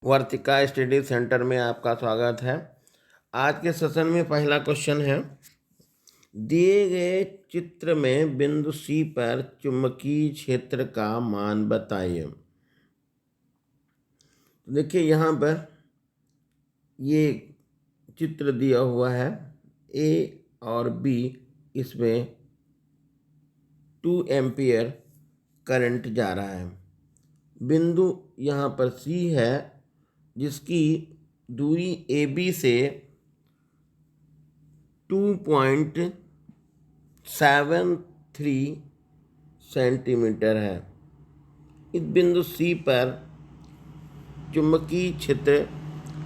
वर्तिका study centre में आपका स्वागत है। आज के सेशन में पहला क्वेश्चन है, दिए गए चित्र में बिंदु सी पर चुंबकीय क्षेत्र का मान बताइए। तो देखिए यहाँ पर ये चित्र दिया हुआ है, ए और बी, इसमें 2 एम्पियर करंट जा रहा है। बिंदु यहाँ पर सी है जिसकी दूरी ए बी से 2.73 सेंटीमीटर है। इस बिंदु सी पर चुंबकीय क्षेत्र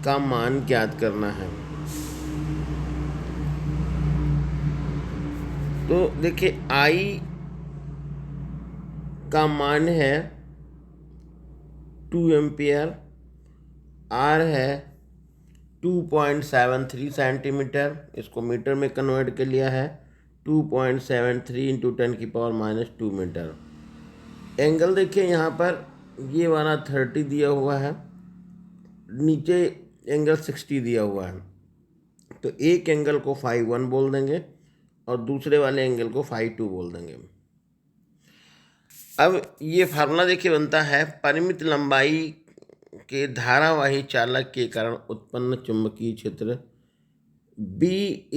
का मान ज्ञात करना है। तो देखिए आई का मान है 2 एम्पियर, आर है 2.73 सेंटीमीटर, इसको मीटर में कन्वर्ट कर लिया है, 2.73 इंटू 10⁻⁻² मीटर। एंगल देखिए यहाँ पर ये वाला 30 दिया हुआ है, नीचे एंगल 60 दिया हुआ है। तो एक एंगल को φ1 बोल देंगे और दूसरे वाले एंगल को φ2 बोल देंगे। अब ये फार्मूला देखिए बनता है, परिमित लंबाई के धारावाही चालक के कारण उत्पन्न चुंबकीय क्षेत्र B =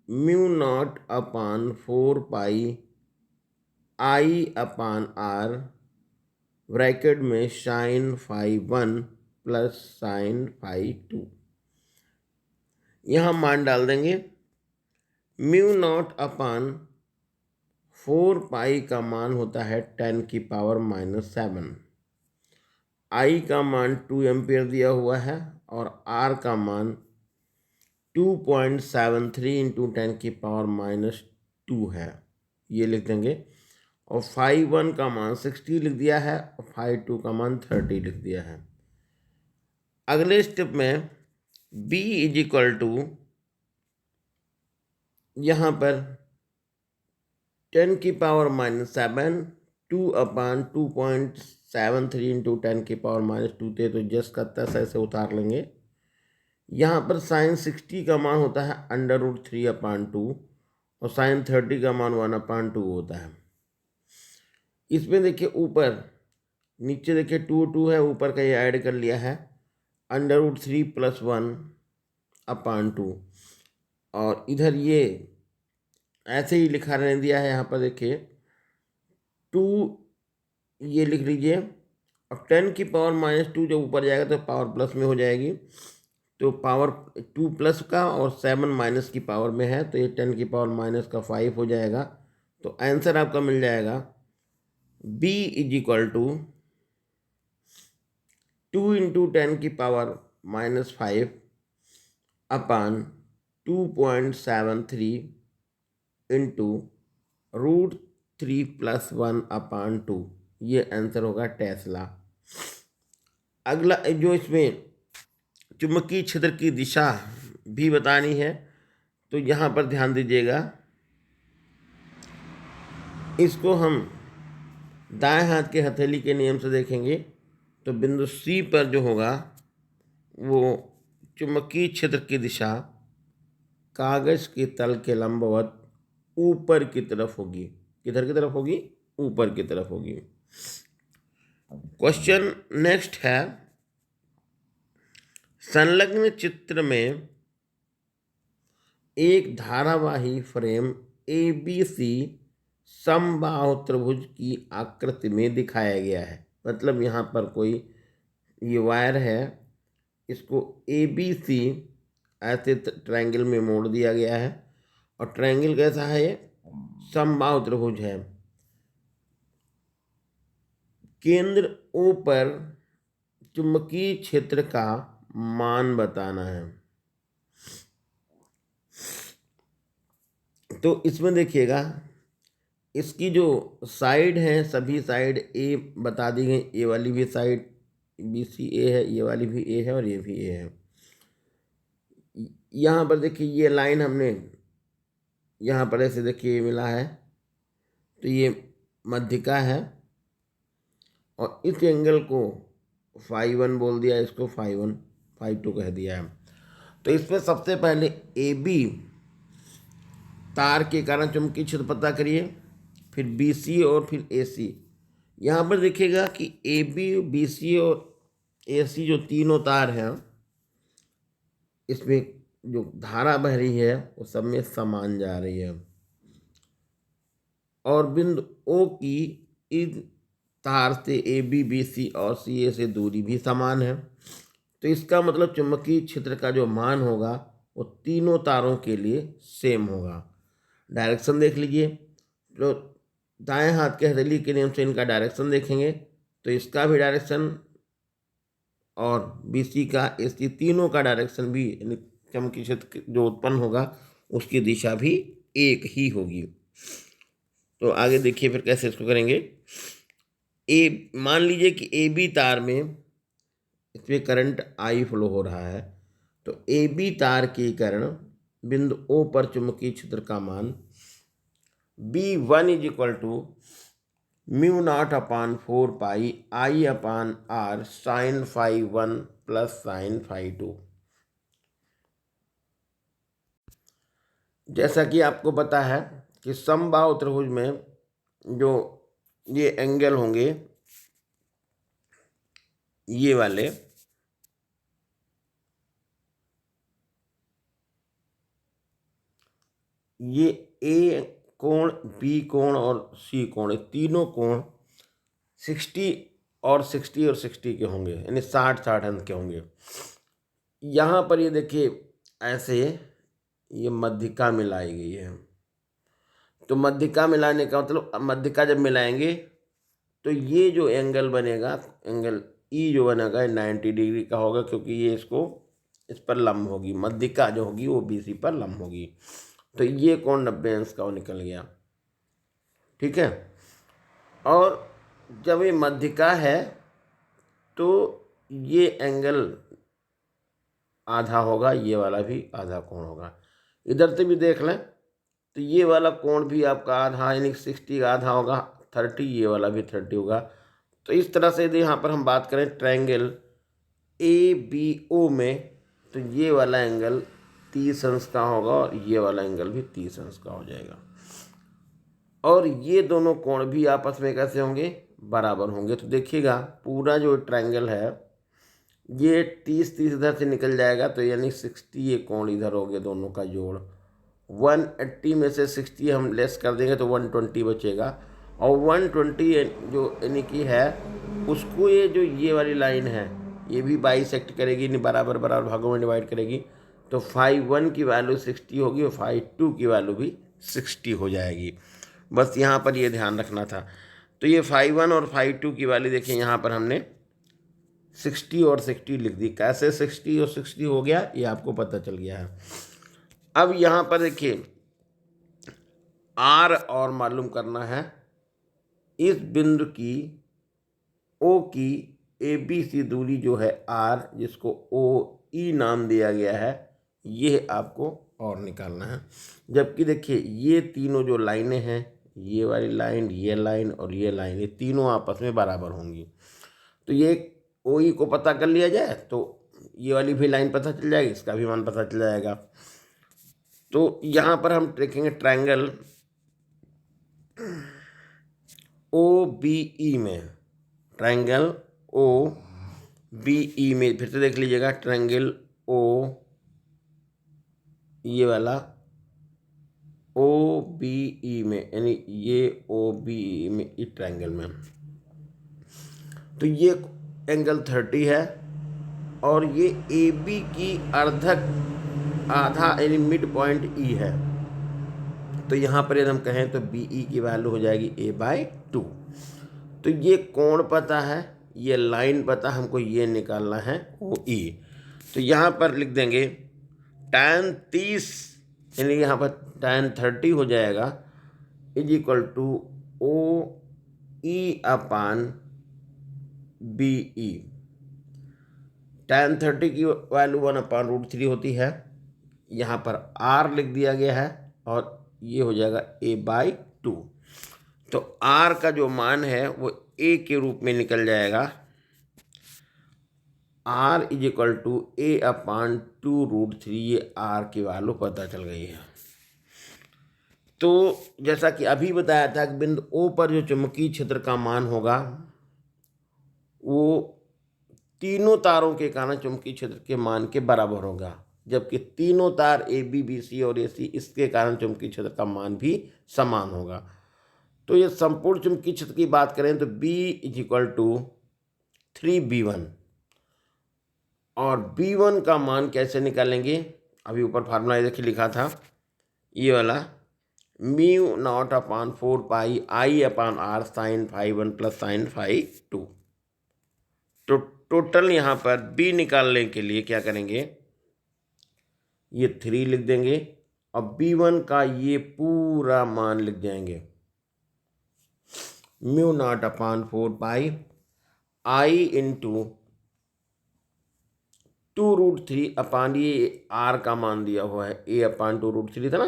μ0/4πI/r ब्रैकेट में sin φ1 प्लस sin φ2। यहाँ मान डाल देंगे। μ0/4π का मान होता है 10⁻⁻⁷। I का मान 2 एम्पियर दिया हुआ है और R का मान 2.73 इंटू 10⁻⁻² है, ये लिख देंगे। और φ1 का मान 60 लिख दिया है और φ2 का मान 30 लिख दिया है। अगले स्टेप में B = यहाँ पर 10⁻⁷, 2/2.73 इंटू 10⁻² थे तो जस्ट का तस ऐसे उतार लेंगे। यहाँ पर sin 60 का मान होता है √3/2 और sin 30 का मान 1/2 होता है। इसमें देखिए ऊपर नीचे देखिए 2 है, ऊपर का ये ऐड कर लिया है, √3 + 1/2 और इधर ये ऐसे ही लिखा रहने दिया है। यहाँ पर देखिए 2 ये लिख लीजिए और 10⁻⁻² जब ऊपर जाएगा तो पावर प्लस में हो जाएगी, तो पावर 2 प्लस का और 7 माइनस की पावर में है, तो ये 10⁻⁻⁵ हो जाएगा। तो आंसर आपका मिल जाएगा B = 2 इंटू 10⁻⁵/2.73 इंटू √3 + 1/2। ये आंसर होगा टेस्ला। अगला जो इसमें चुंबकीय क्षेत्र की दिशा भी बतानी है, तो यहाँ पर ध्यान दीजिएगा। इसको हम दाएं हाथ के हथेली के नियम से देखेंगे तो बिंदु C पर जो होगा वो चुंबकीय क्षेत्र की दिशा कागज के तल के लंबवत ऊपर की तरफ होगी। किधर की तरफ होगी? ऊपर की तरफ होगी। क्वेश्चन नेक्स्ट है, संलग्न चित्र में एक धारावाही फ्रेम ABC समबाहु त्रिभुज की आकृति में दिखाया गया है। मतलब यहाँ पर कोई ये वायर है, इसको ABC ऐसे ट्रायंगल में मोड़ दिया गया है और ट्रायंगल कैसा है? ये समबाहु त्रिभुज है। केंद्र O पर चुंबकीय क्षेत्र का मान बताना है। तो इसमें देखिएगा, इसकी जो साइड है सभी साइड A बता दी गई। ए वाली भी साइड BC A है, ये वाली भी A है और ये भी A है। यहाँ पर देखिए ये लाइन हमने यहाँ पर ऐसे देखिए मिला है, तो ये मध्यिका है और इस एंगल को φ1 बोल दिया, इसको φ1 φ2 कह दिया है। तो इसमें सबसे पहले ए बी तार के कारण चुंबकीय क्षेत्र पता करिए, फिर बी सी और फिर ए सी। यहाँ पर देखिएगा कि ए बी, बी सी और ए सी जो तीनों तार हैं, इसमें जो धारा बह रही है वो सब में समान जा रही है, और बिंदु ओ की इस तार से ए बी, बी सी और सी ए से दूरी भी समान है। तो इसका मतलब चुंबकीय क्षेत्र का जो मान होगा वो तीनों तारों के लिए सेम होगा। डायरेक्शन देख लीजिए, तो दाएं हाथ के हथेली के नियम से इनका डायरेक्शन देखेंगे तो इसका भी डायरेक्शन और बी सी का, ए सी, तीनों का डायरेक्शन भी, यानी चुंबकीय क्षेत्र जो उत्पन्न होगा उसकी दिशा भी एक ही होगी। तो आगे देखिए फिर कैसे इसको करेंगे। ए मान लीजिए कि ए बी तार में इसमें करंट आई फ्लो हो रहा है, तो ए बी तार के कारण बिंदु ओ पर चुंबकीय क्षेत्र का मान B1 is equal to mu not upon 4 pi I upon R sine φ1 plus sine φ2। जैसा कि आपको पता है कि समबाहु त्रिभुज में जो ये एंगल होंगे, ये वाले, ये ए कोण, बी कोण और सी कोण, तीनों कोण 60 और 60 और 60 के होंगे, यानी 60-60 अंश के होंगे। यहाँ पर ये देखिए ऐसे ये मध्यिका मिलाई गई है। तो मध्यिका मिलाने का मतलब, मध्यिका जब मिलाएंगे तो ये जो एंगल बनेगा, एंगल ई जो बनेगा 90 डिग्री का होगा, क्योंकि ये इसको इस पर लंब होगी। मध्यिका जो होगी वो बी सी पर लंब होगी। तो ये कोण 90 अंश का वो निकल गया, ठीक है। और जब ये मध्यिका है तो ये एंगल आधा होगा, ये वाला भी आधा कोण होगा। इधर से भी देख लें तो ये वाला कोण भी आपका आधा, यानी 60 का आधा होगा 30, ये वाला भी 30 होगा। तो इस तरह से यदि यहाँ पर हम बात करें ट्रायंगल ए बी ओ में, तो ये वाला एंगल 30 अंश का होगा और ये वाला एंगल भी 30 अंश का हो जाएगा। और ये दोनों कोण भी आपस में कैसे होंगे, बराबर होंगे। तो देखिएगा पूरा जो ट्रायंगल है ये 30-30 इधर से निकल जाएगा, तो यानी 60 ये कोण इधर हो गए, दोनों का जोड़। 180 में से 60 हम लेस कर देंगे तो 120 बचेगा, और 120 जो यानी कि है उसको ये वाली लाइन है ये भी बाइसेक्ट करेगी, नहीं बराबर बराबर भागों में डिवाइड करेगी। तो φ1 की वैल्यू 60 होगी और φ2 की वैल्यू भी 60 हो जाएगी। बस यहाँ पर ये ध्यान रखना था। तो ये φ1 और φ2 की वैल्यू देखिए, यहाँ पर हमने 60 और 60 लिख दी। कैसे 60 और 60 हो गया ये आपको पता चल गया है। अब यहाँ पर देखिए आर और मालूम करना है। इस बिंदु की ओ की ए बी सी दूरी जो है आर, जिसको ओ ई नाम दिया गया है, ये आपको और निकालना है। जबकि देखिए ये तीनों जो लाइनें हैं, ये वाली लाइन, ये लाइन और ये लाइन, ये तीनों आपस में बराबर होंगी। तो ये ओ ई को पता कर लिया जाए तो ये वाली भी लाइन पता चल जाएगी, इसका भी मान पता चल जाएगा। तो यहाँ पर हम देखेंगे ट्रायंगल ओ बी ई में, ट्रायंगल ओ बी ई में फिर से देख लीजिएगा, ट्रायंगल ओ, ये वाला ओ बी ई में, यानी ये ओ बी ई में, इस ट्रायंगल में। तो ये एंगल 30 है और ये ए बी की अर्धक आधा यानी मिड पॉइंट ई है। तो यहाँ पर यदि हम कहें तो बी ई की वैल्यू हो जाएगी a/2। तो ये कोण पता है, ये लाइन पता, हमको ये निकालना है ओ ई। तो यहाँ पर लिख देंगे tan 30, यानी यहाँ पर tan 30 हो जाएगा is equal to O E upon B E. tan 30 की वैल्यू 1/√3 होती है, यहाँ पर r लिख दिया गया है और ये हो जाएगा a/2। तो r का जो मान है वो a के रूप में निकल जाएगा। R is equal to A/2√3, ये R की वैल्यू पता चल गई है। तो जैसा कि अभी बताया था कि बिंदु O पर जो चुंबकीय क्षेत्र का मान होगा वो तीनों तारों के कारण चुंबकीय क्षेत्र के मान के बराबर होगा, जबकि तीनों तार AB, BC और AC इसके कारण चुंबकीय क्षेत्र का मान भी समान होगा। तो ये संपूर्ण चुंबकीय क्षेत्र की बात करें तो B is equal to 3B1, और B1 का मान कैसे निकालेंगे, अभी ऊपर फार्मूला देखिए लिखा था ये वाला, μ0/4πI/r sin φ1 प्लस sin φ2। तो टोटल यहाँ पर B निकालने के लिए क्या करेंगे, ये 3 लिख देंगे और B1 का ये पूरा मान लिख जाएंगे, μ0/4πI इंटू 2√3 ये R का मान दिया हुआ है, A/2√3 था ना,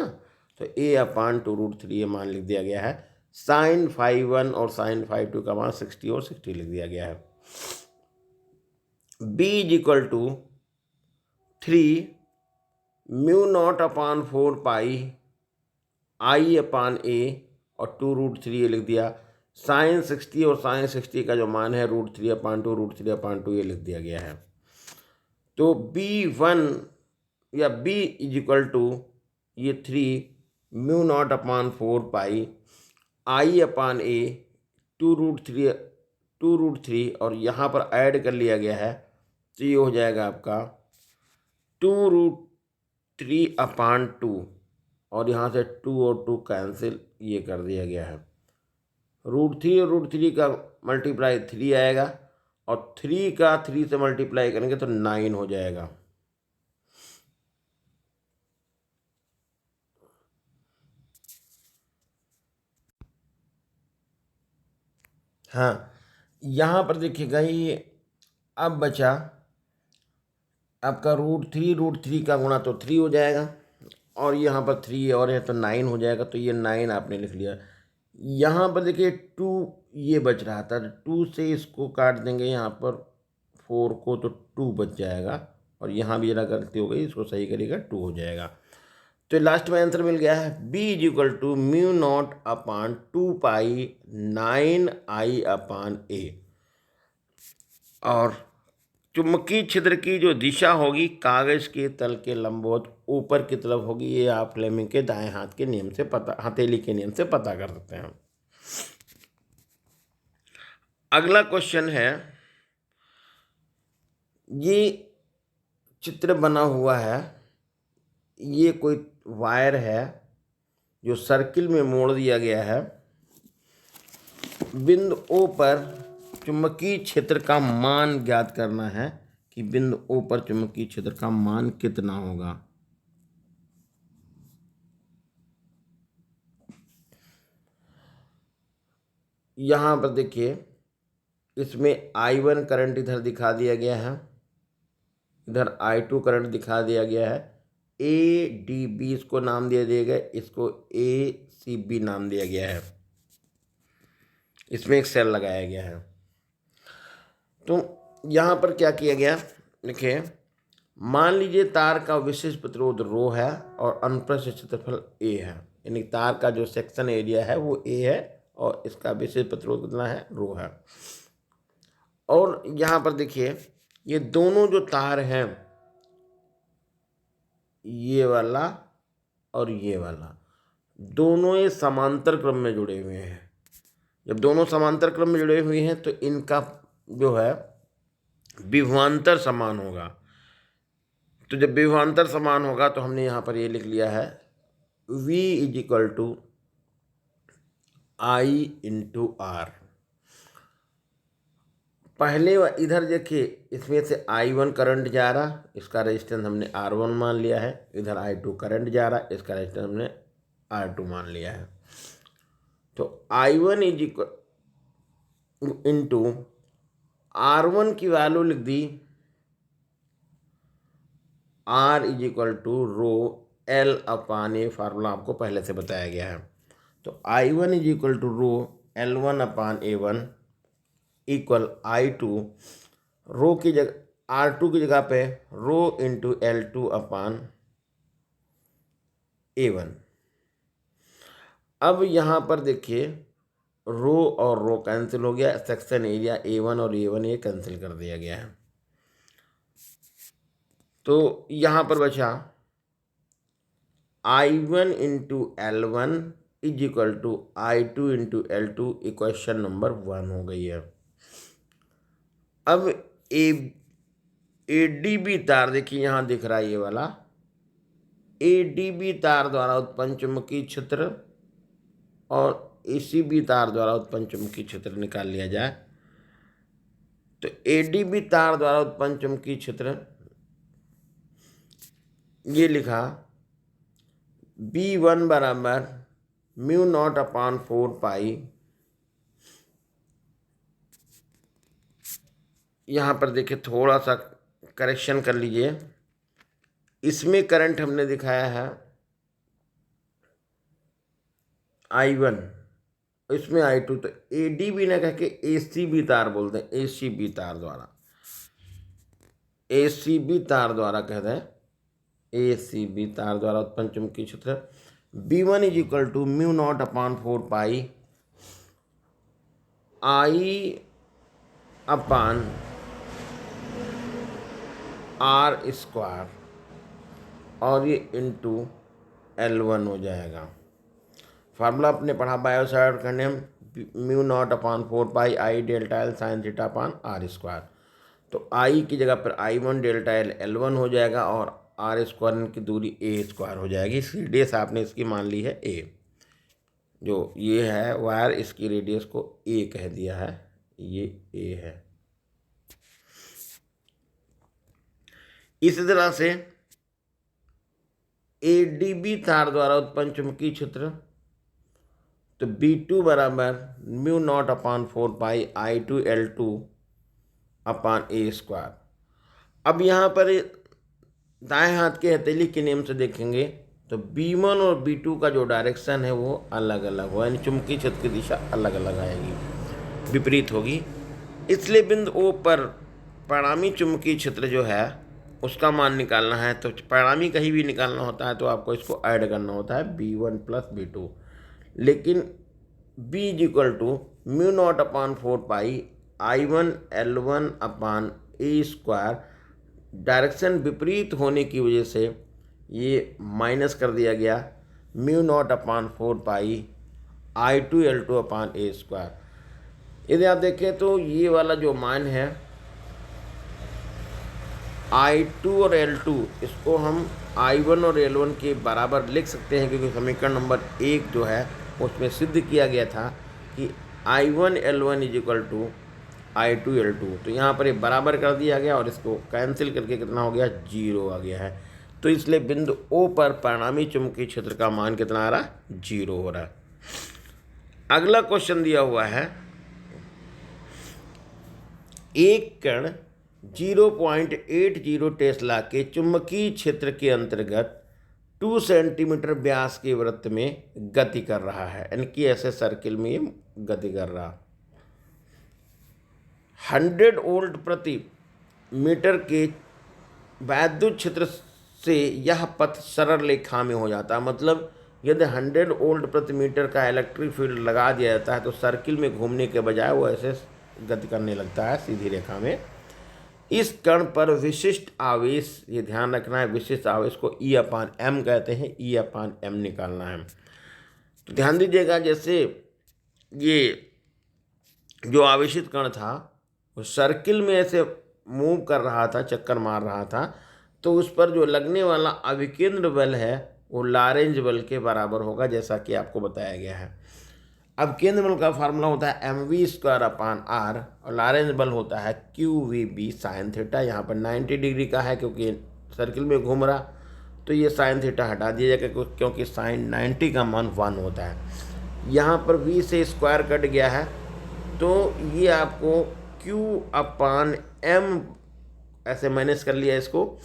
तो A/2√3 ये मान लिख दिया गया है। sin φ1 और sin φ2 का मान 60 और 60 लिख दिया गया है। B is equal to 3 μ0/4πI/A और 2√3 ये लिख दिया, sin 60 और sin 60 का जो मान है √3/2 ये लिख दिया गया है। तो B1 या B इज इक्वल टू ये 3 μ0/4πI/A 2√3 और यहाँ पर ऐड कर लिया गया है, तो ये हो जाएगा आपका 2√3/2 और यहाँ से 2 और 2 कैंसिल ये कर दिया गया है। √3 और √3 का मल्टीप्लाई 3 आएगा और 3 का 3 से मल्टीप्लाई करेंगे तो 9 हो जाएगा। हाँ, यहाँ पर देखिएगा ये अब बचा आपका √3 का गुणा तो 3 हो जाएगा और यहाँ पर 3 और है तो 9 हो जाएगा, तो ये 9 आपने लिख लिया। यहाँ पर देखिए 2 ये बच रहा था, 2 से इसको काट देंगे यहाँ पर 4 को, तो 2 बच जाएगा और यहाँ भी जरा गलती हो गई, इसको सही करिएगा 2 हो जाएगा। तो लास्ट में आंसर मिल गया है B is equal to μ0/2π9I/A। और चुंबकीय क्षेत्र की जो दिशा होगी कागज के तल के लंबवत ऊपर की तरफ होगी, ये आप फ्लेमिंग के दाएं हाथ के नियम से पता, हथेली के नियम से पता कर सकते हैं। अगला क्वेश्चन है, ये चित्र बना हुआ है, ये कोई वायर है जो सर्किल में मोड़ दिया गया है, बिंदु O पर चुंबकीय क्षेत्र का मान ज्ञात करना है कि बिंदु O पर चुंबकीय क्षेत्र का मान कितना होगा। यहाँ पर देखिए इसमें I1 करंट इधर दिखा दिया गया है, इधर I2 करंट दिखा दिया गया है, ADB इसको नाम दिया गया, इसको ACB नाम दिया गया है, इसमें एक सेल लगाया गया है। तो यहाँ पर क्या किया गया, देखिए मान लीजिए तार का विशिष्ट प्रतिरोध रो है और अनुप्रस्थ क्षेत्रफल A है, यानी तार का जो सेक्शन एरिया है वो A है और इसका विशिष्ट प्रतिरोध कितना है, रो है। और यहाँ पर देखिए ये दोनों जो तार हैं, ये वाला और ये वाला, दोनों ये समांतर क्रम में जुड़े हुए हैं। जब दोनों समांतर क्रम में जुड़े हुए हैं तो इनका जो है विभवांतर समान होगा। तो जब विभवांतर समान होगा तो हमने यहाँ पर ये लिख लिया है V is equal to I into R। पहले इधर देखिए इसमें से I1 करंट जा रहा, इसका रेजिस्टेंस हमने R1 मान लिया है, इधर I2 करंट जा रहा, इसका रेजिस्टेंस हमने R2 मान लिया है। तो I1 is equal into R1 की वैल्यू लिख दी, R is equal to ρL/A, formula आपको पहले से बताया गया है। तो I1 is equal to ρL1/A1 equal I2, rho की जगह R2 की जगह पे रो इंटू L2 अपान A1। अब यहाँ पर देखिए रो और रो कैंसिल हो गया, सेक्शन एरिया A1 और A1 ये कैंसिल कर दिया गया है। तो यहाँ पर बचा I1 into L1 is equal to I2 into L2, equation number 1 हो गई है। अब ADB तार देखिए यहाँ दिख रहा है ये वाला, ADB तार द्वारा उत्पन्न चुंबकीय क्षेत्र और ACB तार द्वारा उत्पन्न चुंबकीय क्षेत्र निकाल लिया जाए। तो ADB तार द्वारा उत्पन्न चुंबकीय क्षेत्र ये लिखा B1 बराबर म्यू नॉट अपान 4 पाई, यहाँ पर देखिए थोड़ा सा करेक्शन कर लीजिए, इसमें करंट हमने दिखाया है I1, इसमें I2, तो ADB ना कह के ACB तार बोलते हैं, ACB तार द्वारा, ACB तार द्वारा कहते हैं, ACB तार द्वारा उत्पन्न चुंबकीय क्षेत्र B1 is equal to mu not upon 4 pi I upon R square और ये इंटू L1 हो जाएगा। फार्मूला आपने पढ़ा बायो सावर्ट करने हम, mu not upon 4 pi I delta L sine theta upon R square. तो I की जगह पर I1 डेल्टा L L1 हो जाएगा और R स्क्वायर की दूरी A स्क्वायर हो जाएगी। इसकी रेडियस आपने इसकी मान ली है A, जो ये है वायर इसकी रेडियस को A कह दिया है, ये A है। इसी तरह से ADB तार द्वारा उत्पन्न चुंबकीय क्षेत्र, तो B2 बराबर mu not upon 4 pi I2 L2 upon A square. अब यहाँ पर दाएं हाथ के हथेली के नियम से देखेंगे तो B1 और B2 का जो डायरेक्शन है वो अलग अलग हो, यानी चुंबकीय क्षेत्र की दिशा अलग अलग आएगी, विपरीत होगी। इसलिए बिंदु O पर परिणामी चुंबकीय क्षेत्र जो है उसका मान निकालना है। तो परिणामी कहीं भी निकालना होता है तो आपको इसको ऐड करना होता है B1 प्लस B2, लेकिन B is equal to mu not upon 4 pi I1 L1 upon A square, direction विपरीत होने की वजह से ये माइनस कर दिया गया, mu not upon 4 pi I2 L2 upon A square. यदि आप देखें तो ये वाला जो मान है I2 और L2, इसको हम I1 और L1 के बराबर लिख सकते हैं, क्योंकि समीकरण नंबर 1 जो है उसमें सिद्ध किया गया था कि I1 L1 is equal to I2 L2। तो यहाँ पर ये बराबर कर दिया गया और इसको कैंसिल करके कितना हो गया, 0 आ गया है। तो इसलिए बिंदु O पर परिणामी चुंबकीय क्षेत्र का मान कितना आ रहा है, 0 हो रहा है। अगला क्वेश्चन दिया हुआ है, एक कण 0.80 टेस्ला के चुंबकीय क्षेत्र के अंतर्गत 2 सेंटीमीटर व्यास के वृत्त में गति कर रहा है, यानी कि ऐसे सर्किल में ये गति कर रहा। 100 वोल्ट प्रति मीटर के वैद्युत क्षेत्र से यह पथ सरल रेखा में हो जाता है। मतलब यदि 100 वोल्ट प्रति मीटर का इलेक्ट्रिक फील्ड लगा दिया जाता है तो सर्किल में घूमने के बजाय वो ऐसे गति करने लगता है सीधी रेखा में। इस कण पर विशिष्ट आवेश, ये ध्यान रखना है, विशिष्ट आवेश को E अपान M कहते हैं, E अपान M निकालना है। तो ध्यान दीजिएगा, जैसे ये जो आवेशित कण था वो सर्किल में ऐसे मूव कर रहा था, चक्कर मार रहा था, तो उस पर जो लगने वाला अभिकेंद्र बल है वो लॉरेंज बल के बराबर होगा, जैसा कि आपको बताया गया है। अब केंद्र बल का फार्मूला होता है mv स्क्वायर अपान r और लॉरेंज बल होता है qvb साइन थीटा। यहाँ पर 90 डिग्री का है क्योंकि सर्किल में घूम रहा, तो ये साइन थीटा हटा दिया जाएगा क्योंकि साइन 90 का मान 1 होता है। यहाँ पर v से स्क्वायर कट गया है तो ये आपको q अपान m ऐसे माइनस कर लिया, इसको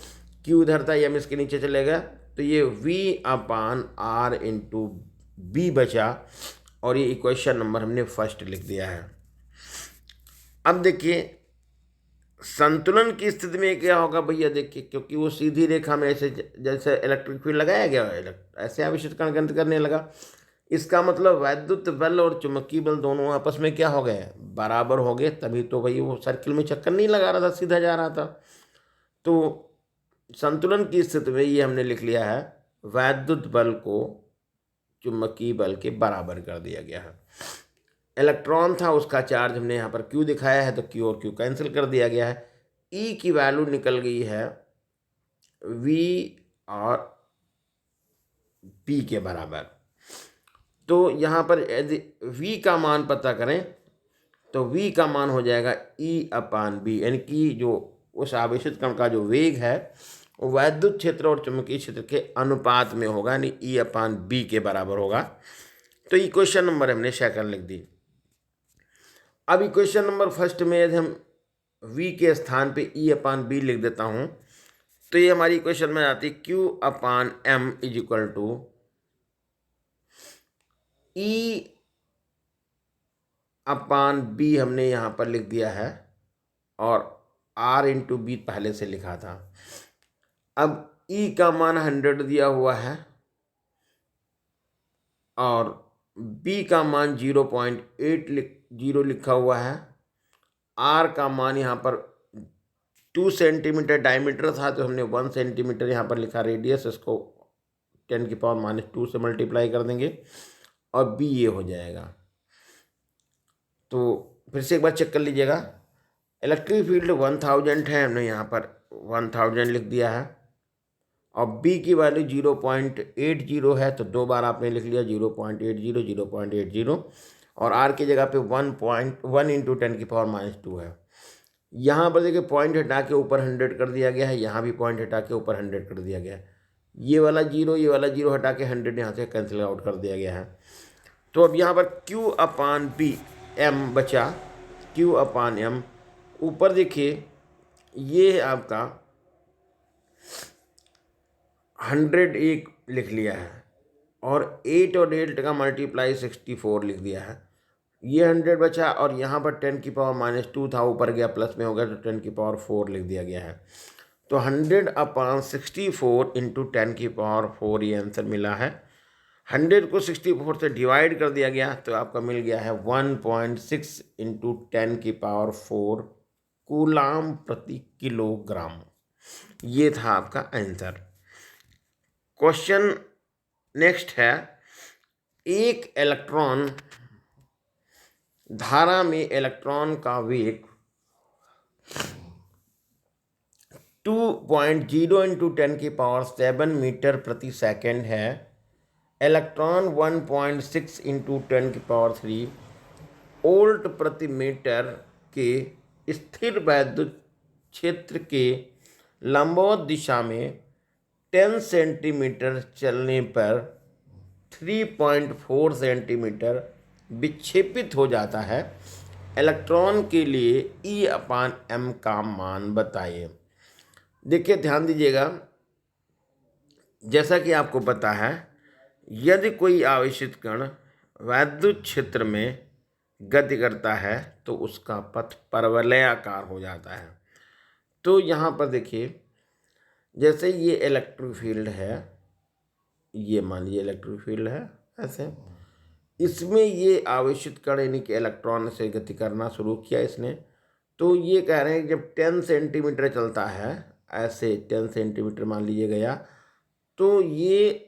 q इधर था, m इसके नीचे चलेगा, तो ये v अपान r इंटू b बचा और ये इक्वेशन नंबर हमने फर्स्ट लिख दिया है। अब देखिए संतुलन की स्थिति में क्या होगा भैया, देखिए, क्योंकि वो सीधी रेखा में ऐसे जैसे इलेक्ट्रिक फील्ड लगाया गया है, ऐसे आवेशित कण गति करने लगा। इसका मतलब वैद्युत बल और चुंबकीय बल दोनों आपस में क्या हो गए, बराबर हो गए, तभी तो भाई वो सर्किल में चक्कर नहीं लगा रहा था, सीधा जा रहा था। तो संतुलन की स्थिति में ये हमने लिख लिया है, वैद्युत बल को चुंबकीय बल के बराबर कर दिया गया है। इलेक्ट्रॉन था, उसका चार्ज हमने यहाँ पर क्यू दिखाया है, तो क्यू और क्यू कैंसिल कर दिया गया है। ई की वैल्यू निकल गई है वी और पी के बराबर। तो यहाँ पर यदि वी का मान पता करें तो वी का मान हो जाएगा ई अपान बी, यानी कि जो उस आवेशित कण का जो वेग है वो वैद्युत क्षेत्र और चुंबकीय क्षेत्र के अनुपात में होगा, यानी ई अपान बी के बराबर होगा। तो इक्वेशन नंबर हमने सेकंड लिख दी। अब इक्वेशन नंबर फर्स्ट में यदि हम v के स्थान पे ई अपान बी लिख देता हूँ तो ये हमारी इक्वेशन में आती है q upon m is equal to E upon B हमने यहाँ पर लिख दिया है, और r इंटू बी पहले से लिखा था। अब e का मान 100 दिया हुआ है और b का मान 0.80 लिखा हुआ है। r का मान यहाँ पर 2 सेंटीमीटर डायमीटर था, तो हमने 1 सेंटीमीटर यहाँ पर लिखा रेडियस, इसको 10⁻⁻² से मल्टीप्लाई कर देंगे और बी ये हो जाएगा। तो फिर से एक बार चेक कर लीजिएगा, इलेक्ट्रिक फील्ड 1000 है, हमने यहाँ पर 1000 लिख दिया है, और बी की वैल्यू 0.80 है, तो 2 बार आपने लिख लिया 0.80 0.80, और आर की जगह पे 1.1 इंटू 10⁻⁻² है। यहाँ पर देखिए पॉइंट हटा के ऊपर 100 कर दिया गया है, यहाँ भी पॉइंट हटा के ऊपर 100 कर दिया गया है। ये वाला 0 हटा के 100 यहाँ से कैंसिल आउट कर दिया गया है। तो अब यहाँ पर Q अपान बी एम बचा, Q अपान एम। ऊपर देखिए ये है आपका 101 लिख लिया है, और 8 और 8 का मल्टीप्लाई 64 लिख दिया है। ये 100 बचा, और यहाँ पर 10⁻⁻² था, ऊपर गया प्लस में हो गया, तो 10⁻⁴ लिख दिया गया है। तो 100 अपान 64 इंटू 10⁴ ये आंसर मिला है। 100 को 64 से डिवाइड कर दिया गया, तो आपका मिल गया है 1.6 इंटू 10⁻⁴ कूलाम प्रति किलोग्राम। ये था आपका आंसर। क्वेश्चन नेक्स्ट है, एक इलेक्ट्रॉन धारा में इलेक्ट्रॉन का वेग 2.0 इंटू 10⁻⁷ मीटर प्रति सेकेंड है। इलेक्ट्रॉन 1.6 इंटू 10⁻³ वोल्ट प्रति मीटर के स्थिर वैद्युत क्षेत्र के लंबवत दिशा में 10 सेंटीमीटर चलने पर 3.4 सेंटीमीटर विक्षेपित हो जाता है। इलेक्ट्रॉन के लिए ई अपान एम का मान बताइए। देखिए ध्यान दीजिएगा, जैसा कि आपको पता है, यदि कोई आवेशित कण वैद्युत क्षेत्र में गति करता है तो उसका पथ परवलयाकार हो जाता है। तो यहाँ पर देखिए, जैसे ये इलेक्ट्रिक फील्ड है, ये मान लीजिए इलेक्ट्रिक फील्ड है ऐसे, इसमें ये आवेशित कण यानी कि इलेक्ट्रॉन से गति करना शुरू किया इसने। तो ये कह रहे हैं कि जब 10 सेंटीमीटर चलता है, ऐसे 10 सेंटीमीटर मान लीजिए गया, तो ये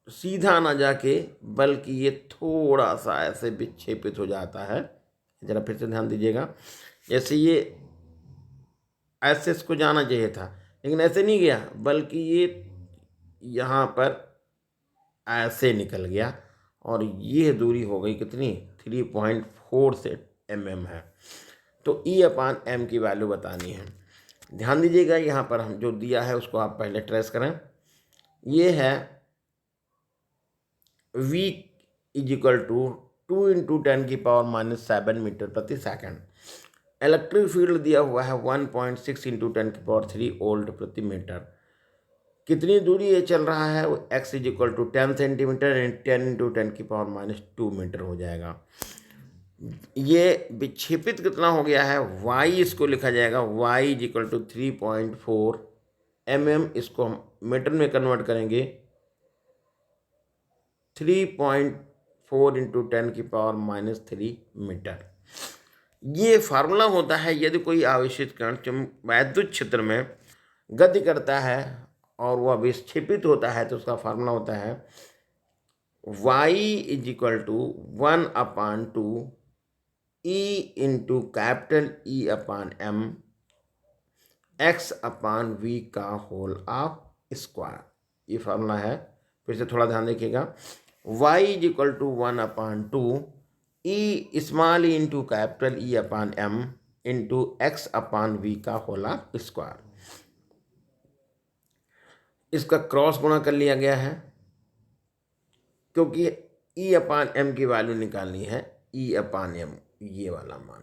सीधा ना जाके बल्कि ये थोड़ा सा ऐसे विक्षेपित हो जाता है। ज़रा फिर से ध्यान दीजिएगा, जैसे ये ऐसे इसको जाना चाहिए था, लेकिन ऐसे नहीं गया, बल्कि ये यहाँ पर ऐसे निकल गया, और ये दूरी हो गई कितनी, 3.4 से mm है। तो ई अपान एम की वैल्यू बतानी है। ध्यान दीजिएगा, यहाँ पर हम जो दिया है उसको आप पहले ट्रेस करें। ये है v is equal to 2 into 10⁻⁻7 metre प्रति सेकंड। इलेक्ट्रिक फील्ड दिया हुआ है 1.6 इंटू 10⁻³ वोल्ट प्रति मीटर। कितनी दूरी ये चल रहा है, वो x is equal to 10 centimetre, 10 into 10⁻⁻² metre हो जाएगा। ये विक्षेपित कितना हो गया है, y इसको लिखा जाएगा y is equal to 3.4 mm, इसको हम मीटर में कन्वर्ट करेंगे 3.4 इंटू 10⁻³ मीटर। ये फार्मूला होता है यदि कोई आवेशित कण वैद्युत क्षेत्र में गति करता है और वह विक्षेपित होता है तो उसका फार्मूला होता है y is equal to 1/2 E into capital E upon M x upon V का होल ऑफ स्क्वायर। ये फार्मूला है, फिर से थोड़ा ध्यान देखिएगा। y is equal to 1/2 E small E into capital E upon M into x upon V का whole of square. इसका क्रॉस गुणा कर लिया गया है क्योंकि E अपान M की वैल्यू निकालनी है, E अपान M ये वाला मान,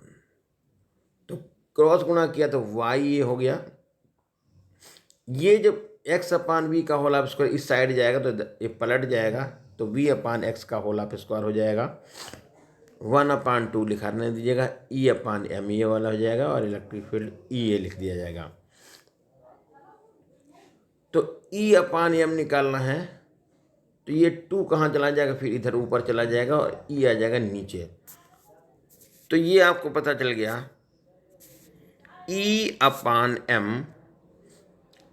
तो क्रॉस गुणा किया तो y ये हो गया। ये जब x अपान v का होल ऑफ स्क्वायर इस साइड जाएगा तो ये पलट जाएगा, तो v अपान x का होल ऑफ स्क्वायर हो जाएगा। 1/2 लिखा रहने दीजिएगा, E अपान m ये वाला हो जाएगा और इलेक्ट्रिक फील्ड E ये लिख दिया जाएगा। तो E अपान m निकालना है तो ये 2 कहाँ चला जाएगा, फिर इधर ऊपर चला जाएगा और E आ जाएगा नीचे। तो ये आपको पता चल गया E upon m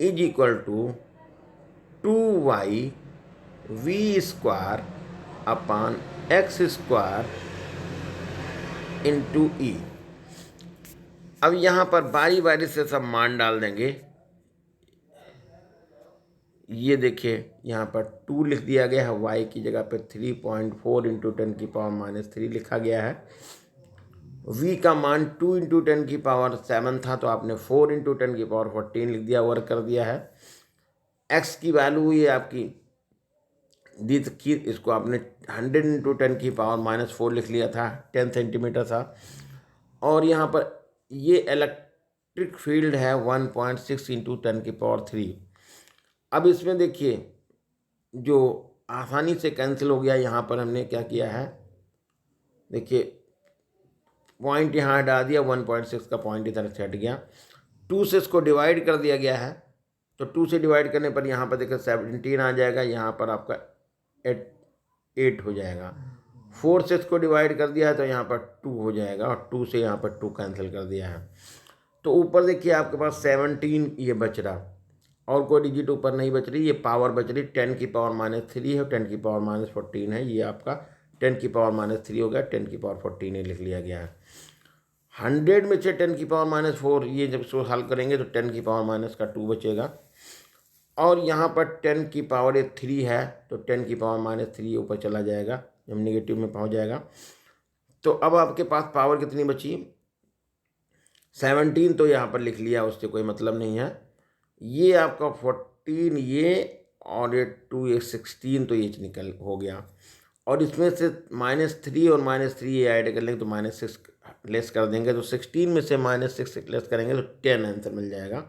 is equal to 2y v square upon x square into E। अब यहाँ पर बारी बारी से सब मान डाल देंगे। ये देखिए यहाँ पर 2 लिख दिया गया है, y की जगह पे 3.4 इंटू 10⁻³ लिखा गया है। v का मान 2 इंटू 10⁻7 था तो आपने 4 इंटू 10⁻14 लिख दिया, वर्क कर दिया है। x की वैल्यू ये आपकी दी थी, इसको आपने 100 इंटू 10⁻4 लिख लिया था, 10 सेंटीमीटर था। और यहाँ पर ये इलेक्ट्रिक फील्ड है 1.6 इंटू 10⁻3। अब इसमें देखिए जो आसानी से कैंसिल हो गया, यहाँ पर हमने क्या किया है, देखिए पॉइंट यहाँ हटा दिया, 1.6 का पॉइंट इधर से हट गया। 2 से इसको डिवाइड कर दिया गया है, तो 2 से डिवाइड करने पर यहाँ पर देखिए 17 आ जाएगा, यहाँ पर आपका 8 हो जाएगा। 4 से इसको डिवाइड कर दिया है तो यहाँ पर 2 हो जाएगा और 2 से यहाँ पर 2 कैंसिल कर दिया है। तो ऊपर देखिए आपके पास 17 ये बच रहा और कोई डिजिट ऊपर नहीं बच रही, ये पावर बच रही 10⁻³ है, 10⁻14 है। ये आपका 10⁻³ हो गया, 10⁻14 ये लिख लिया गया है। 100 में से 10⁻4 ये जब इसको हल करेंगे तो 10⁻2 बचेगा और यहाँ पर 10⁻³ है तो 10⁻³ ऊपर चला जाएगा, जब नेगेटिव में पहुँच जाएगा। तो अब आपके पास पावर कितनी बची, 17 तो यहाँ पर लिख लिया, उससे कोई मतलब नहीं है। ये आपका 14 ये और ये 2 ये 16 तो ये निकल हो गया और इसमें से -3 और -3 ये ऐड कर लेंगे तो -6 लेस कर देंगे, तो 16 में से -6 लेस करेंगे तो 10 आंसर मिल जाएगा।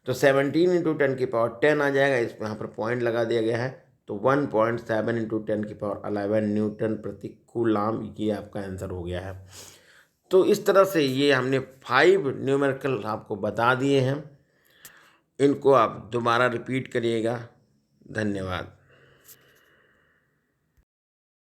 तो 17 इंटू 10⁻10 आ जाएगा, इसमें यहाँ पर पॉइंट लगा दिया गया है, तो 1.7 इंटू 10⁻11 न्यूटन प्रति कूलाम ये आपका आंसर हो गया है। तो इस तरह से ये हमने 5 न्यूमेरिकल आपको बता दिए हैं, इनको आप दोबारा रिपीट करिएगा। धन्यवाद।